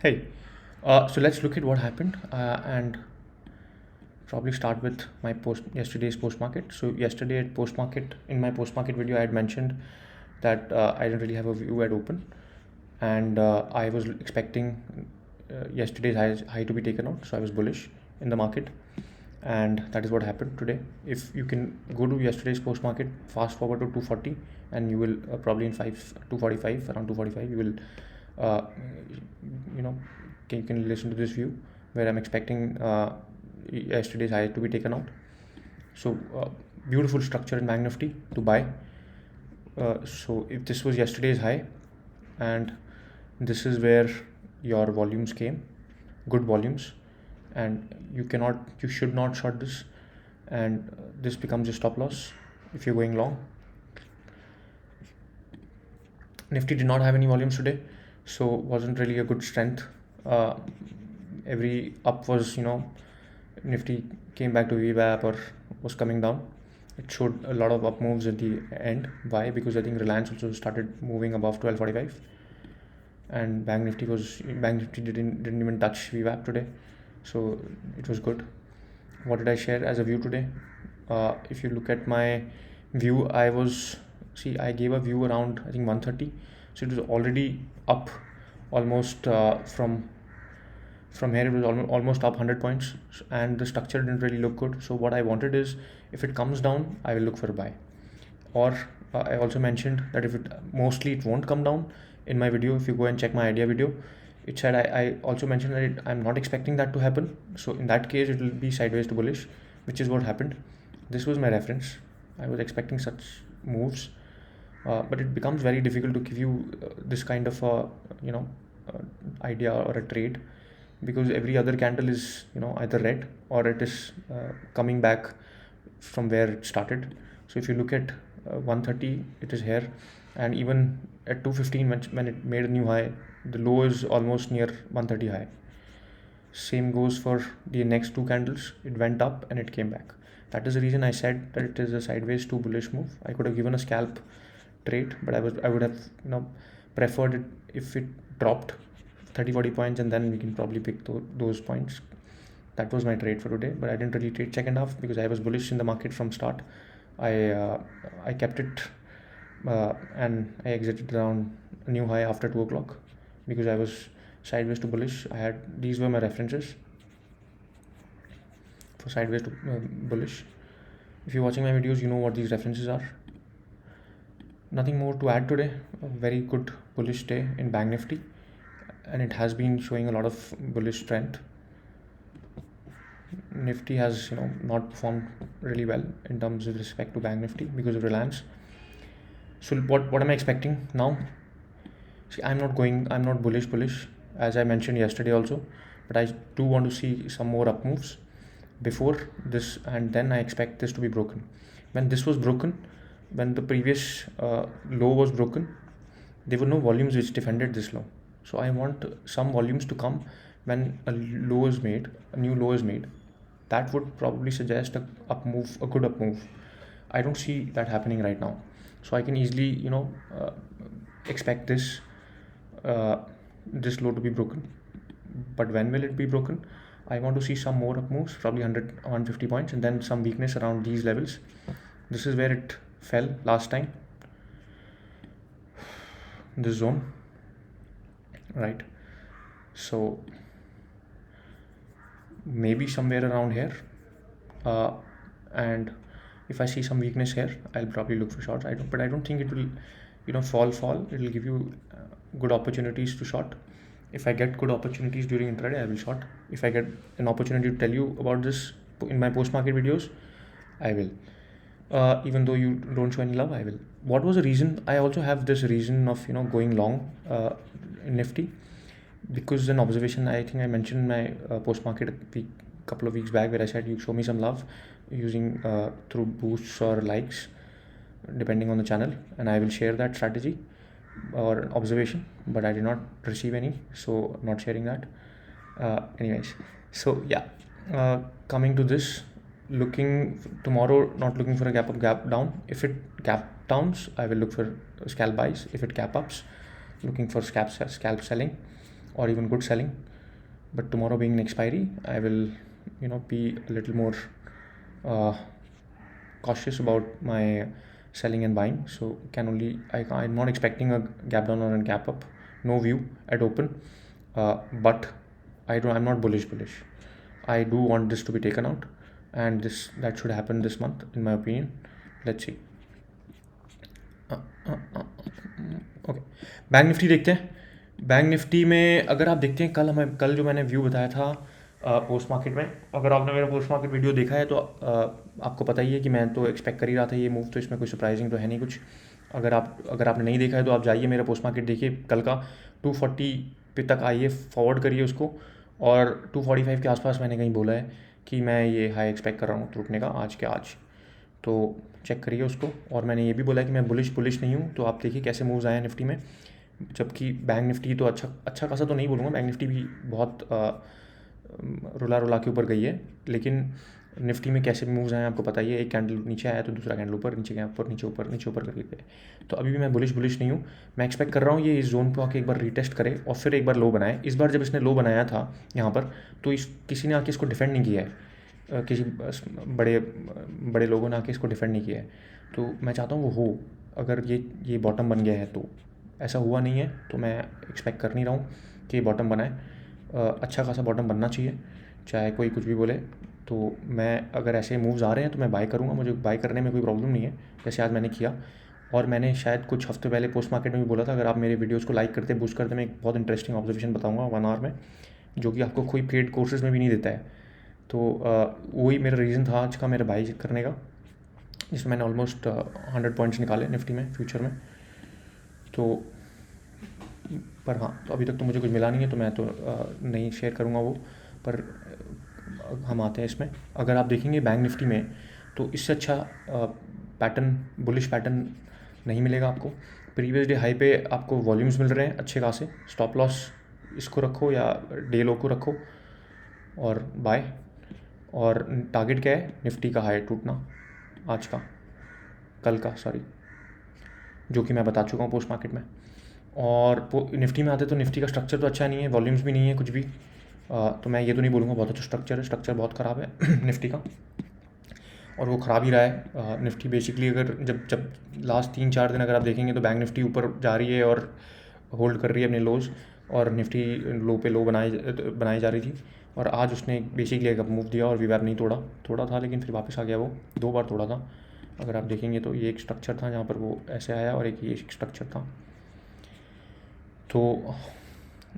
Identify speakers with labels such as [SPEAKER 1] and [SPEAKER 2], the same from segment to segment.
[SPEAKER 1] Hey, so let's look at what happened and probably start with my yesterday's post market. So yesterday at post market, in my post market video, I had mentioned that I didn't really have a view at open, and I was expecting yesterday's high to be taken out. So I was bullish in the market, and that is what happened today. If you can go to yesterday's post market, fast forward to 240, and you will probably in 245, around 245, you will uh, you know you can listen to this view where I'm expecting yesterday's high to be taken out. So beautiful structure in Banknifty to buy. So if this was yesterday's high, and this is where your volumes came, good volumes, and you should not short this, and this becomes your stop loss if you're going long. Nifty did not have any volumes today, so wasn't really a good strength. Every up was, Nifty came back to VWAP or was coming down. It showed a lot of up moves at the end. Why? Because I think Reliance also started moving above 1245, and Banknifty didn't even touch VWAP today, so it was good. What did I share as a view today? If you look at my view, I gave a view around, I think, 130, so it was already up almost from here. It was almost up 100 points, and the structure didn't really look good. So what I wanted is, if it comes down, I will look for a buy. Or I also mentioned that if it won't come down in my video. If you go and check my idea video, it said I also mentioned that I'm not expecting that to happen. So in that case, it will be sideways to bullish, which is what happened. This was my reference. I was expecting such moves, but it becomes very difficult to give you this kind of idea or a trade, because every other candle is either red or it is coming back from where it started. So if you look at 130, it is here, and even at 215 when it made a new high, the low is almost near 130 high. Same goes for the next two candles. It went up and it came back. That is the reason I said that it is a sideways to bullish move. I could have given a scalp trade, but I would have preferred it if it dropped 30-40 points, and then we can probably pick those points. That was my trade for today, but I didn't really trade second half because I was bullish in the market from start. I kept it, and I exited around a new high after 2 o'clock because I was sideways to bullish. These were my references for sideways to bullish. If you're watching my videos, you know what these references are. Nothing more to add today. A very good bullish day in Banknifty, and it has been showing a lot of bullish strength. Nifty has not performed really well in terms of respect to Banknifty because of Reliance. So what am I expecting now? See, I'm not bullish as I mentioned yesterday also, but I do want to see some more up moves before this, and then I expect this to be broken. When this was broken, when the previous low was broken, there were no volumes which defended this low. So I want some volumes to come when a new low is made. That would probably suggest a good up move. I don't see that happening right now. So I can easily, expect this low to be broken. But when will it be broken? I want to see some more up moves, probably 100, 150 points, and then some weakness around these levels. This is where it fell last time. This zone, right? So maybe somewhere around here, and if I see some weakness here, I'll probably look for shorts. I don't think it will fall. It will give you good opportunities to short. If I get good opportunities during intraday, I will short. If I get an opportunity to tell you about this in my post market videos, I will. Even though you don't show any love, I will. What was the reason? I also have this reason of going long in Nifty, because an observation I think I mentioned in my post market a couple of weeks back, where I said you show me some love using through boosts or likes depending on the channel, and I will share that strategy or observation, but I did not receive any, so not sharing that. Anyways, so yeah, coming to this, tomorrow, not looking for a gap up, gap down. If it gap downs, I will look for scalp buys. If it gap ups, looking for scalp selling. or even good selling. But tomorrow being an expiry, I will be a little more cautious about my selling and buying. So I'm not expecting a gap down or a gap up, no view at open, but I'm not bullish. I do want this to be taken out, and that should happen this month in my opinion. Let's see. Okay, bank Nifty देखते हैं। Bank Nifty में अगर आप देखते हैं, कल जो मैंने व्यू बताया था पोस्ट मार्केट में, अगर आपने मेरा पोस्ट मार्केट वीडियो देखा है तो आपको पता ही है कि मैं तो एक्सपेक्ट कर ही रहा था ये मूव, तो इसमें कोई सरप्राइजिंग तो है नहीं कुछ। अगर आपने नहीं देखा है तो आप जाइए मेरा पोस्ट मार्केट देखिए कल का। 240 पे तक आइए, फॉरवर्ड करिए उसको, और 245 के आसपास मैंने कहीं बोला है कि मैं ये हाई एक्सपेक्ट कर रहा हूँ रुकने का आज के आज, तो चेक करिए उसको। और मैंने ये भी बोला है कि मैं बुलिश नहीं हूँ, तो आप देखिए कैसे मूव्स आए हैं निफ्टी में। जबकि बैंक निफ्टी तो अच्छा खासा तो नहीं बोलूँगा, बैंक निफ्टी भी बहुत रुला के ऊपर गई है, लेकिन निफ्टी में कैसे मूव्स आए आपको पता ही है। एक कैंडल नीचे आया तो दूसरा कैंडल ऊपर, नीचे ऊपर करके गए। तो अभी भी मैं बुलिश नहीं हूँ। मैं एक्सपेक्ट कर रहा हूँ ये इस जोन पे आके एक बार रीटेस्ट करे और फिर एक बार लो बनाए। इस बार जब इसने लो बनाया था यहाँ पर, तो किसी ने आके इसको डिफेंड नहीं किया है, किसी बड़े लोगों ने आके इसको डिफेंड नहीं किया है। तो मैं चाहता हूँ वो हो, अगर ये बॉटम बन गया है तो। ऐसा हुआ नहीं है तो मैं एक्सपेक्ट कर नहीं रहा हूँ कि ये बॉटम बनाए। अच्छा खासा बॉटम बनना चाहिए, चाहे कोई कुछ भी बोले। तो मैं अगर ऐसे मूव्स आ रहे हैं तो मैं बाय करूँगा, मुझे बाय करने में कोई प्रॉब्लम नहीं है, जैसे आज मैंने किया। और मैंने शायद कुछ हफ्ते पहले पोस्ट मार्केट में भी बोला था, अगर आप मेरे वीडियोज़ को लाइक करते बूस्ट करते, मैं एक बहुत इंटरेस्टिंग ऑब्जर्वेशन बताऊँगा 1 आवर में, जो कि आपको कोई पेड कोर्सेज में भी नहीं देता है। तो वही मेरा रीज़न था आज का मेरा बाई करने का, जिसमें मैंने ऑलमोस्ट 100 पॉइंट्स निकाले निफ्टी में फ्यूचर में। तो पर हाँ, तो अभी तक तो मुझे कुछ मिला नहीं है, तो मैं तो नहीं शेयर करूँगा वो। पर हम आते हैं इसमें। अगर आप देखेंगे बैंक निफ्टी में, तो इससे अच्छा पैटर्न, बुलिश पैटर्न नहीं मिलेगा आपको। प्रीवियस डे हाई पे आपको वॉल्यूम्स मिल रहे हैं अच्छे खासे। स्टॉप लॉस इसको रखो या डे लो को रखो और बाय। और टारगेट क्या है? निफ्टी का हाई टूटना आज का, कल का सॉरी, जो कि मैं बता चुका हूँ पोस्ट मार्केट में। और निफ्टी में आते तो निफ्टी का स्ट्रक्चर तो अच्छा नहीं है, वॉल्यूम्स भी नहीं है कुछ भी। तो मैं ये तो नहीं बोलूँगा बहुत अच्छा स्ट्रक्चर है, स्ट्रक्चर बहुत ख़राब है निफ्टी का, और वो ख़राब ही रहा है। निफ्टी बेसिकली अगर जब लास्ट 3-4 दिन अगर आप देखेंगे तो बैंक निफ्टी ऊपर जा रही है और होल्ड कर रही है अपने लोज, और निफ्टी लो पे लो बनाई जा रही थी। और आज उसने बेसिकली एक मूव दिया और वीवैप नहीं तोड़ा था, लेकिन फिर वापस आ गया। वो 2 बार तोड़ा था अगर आप देखेंगे तो। ये एक स्ट्रक्चर था जहाँ पर वो ऐसे आया, और एक ये स्ट्रक्चर था। तो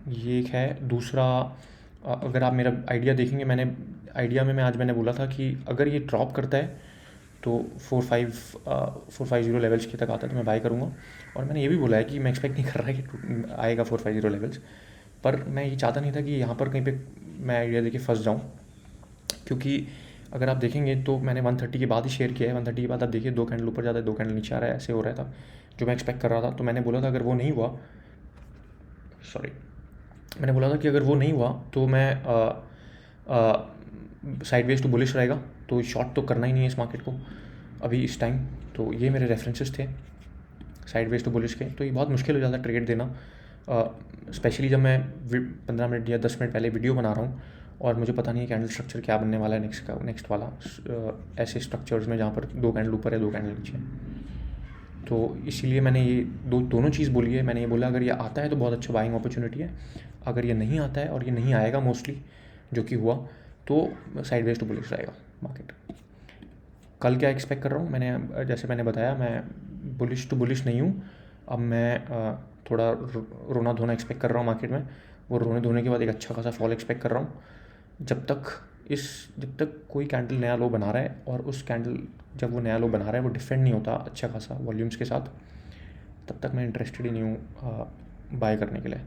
[SPEAKER 1] ये एक है। दूसरा, अगर आप मेरा आइडिया देखेंगे, मैंने बोला था कि अगर ये ड्रॉप करता है तो 450 लेवल्स के तक आता है तो मैं बाय करूँगा। और मैंने ये भी बोला है कि मैं एक्सपेक्ट नहीं कर रहा है कि आएगा 450 लेवल्स, पर मैं ये चाहता नहीं था कि यहाँ पर कहीं पे मैं आइडिया देके फंस जाऊँ। क्योंकि अगर आप देखेंगे तो मैंने 130 के बाद ही शेयर किया है। 130 के बाद आप देखिए 2 कैंडल ऊपर जाता है, 2 कैंडल नीचे आ रहा है, ऐसे हो रहा था जो मैं एक्सपेक्ट कर रहा था। तो मैंने बोला था अगर वो नहीं हुआ, मैंने बोला था कि अगर वो नहीं हुआ तो मैं साइडवेज टू बुलिश रहेगा, तो शॉर्ट तो करना ही नहीं है इस मार्केट को अभी इस टाइम। तो ये मेरे रेफरेंसेस थे साइडवेज टू बुलिश के। तो ये बहुत मुश्किल हो जाता है ट्रेड देना, स्पेशली जब मैं 15 मिनट या 10 मिनट पहले वीडियो बना रहा हूँ और मुझे पता नहीं है कैंडल स्ट्रक्चर क्या बनने वाला है नेक्स्ट वाला, ऐसे स्ट्रक्चर्स में जहाँ पर 2 कैंडल ऊपर है 2 कैंडल नीचे है। तो इसीलिए मैंने ये दोनों चीज़ बोली है। मैंने ये बोला अगर ये आता है तो बहुत अच्छा बाइंग अपॉर्चुनिटी है, अगर ये नहीं आता है और ये नहीं आएगा मोस्टली, जो कि हुआ, तो साइडवेज टू बुलिश रहेगा मार्केट। कल क्या एक्सपेक्ट कर रहा हूँ, जैसे मैंने बताया, मैं बुलिश टू बुलिश नहीं हूँ। अब मैं थोड़ा रोना धोना एक्सपेक्ट कर रहा हूँ मार्केट में। वो रोने धोने के बाद एक अच्छा खासा फॉल एक्सपेक्ट कर रहा हूँ। जब तक कोई कैंडल नया लो बना रहा है, और उस कैंडल जब वो नया लो बना रहा है वो डिफेंड नहीं होता अच्छा खासा वॉल्यूम्स के साथ, तब तक मैं इंटरेस्टेड ही नहीं हूँ बाय करने के लिए।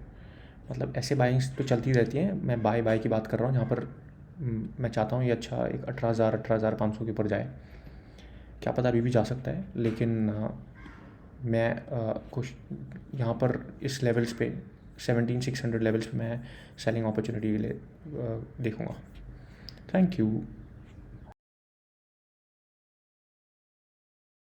[SPEAKER 1] मतलब ऐसे बाइंग्स तो चलती रहती हैं, मैं बाय की बात कर रहा हूँ जहाँ पर मैं चाहता हूँ ये अच्छा एक 18,500 के ऊपर जाए। क्या पता अभी भी जा सकता है, लेकिन मैं कुछ यहाँ पर इस लेवल्स पे 17,600 लेवल्स पे मैं सेलिंग अपॉर्चुनिटी के लिए देखूँगा। Thank you.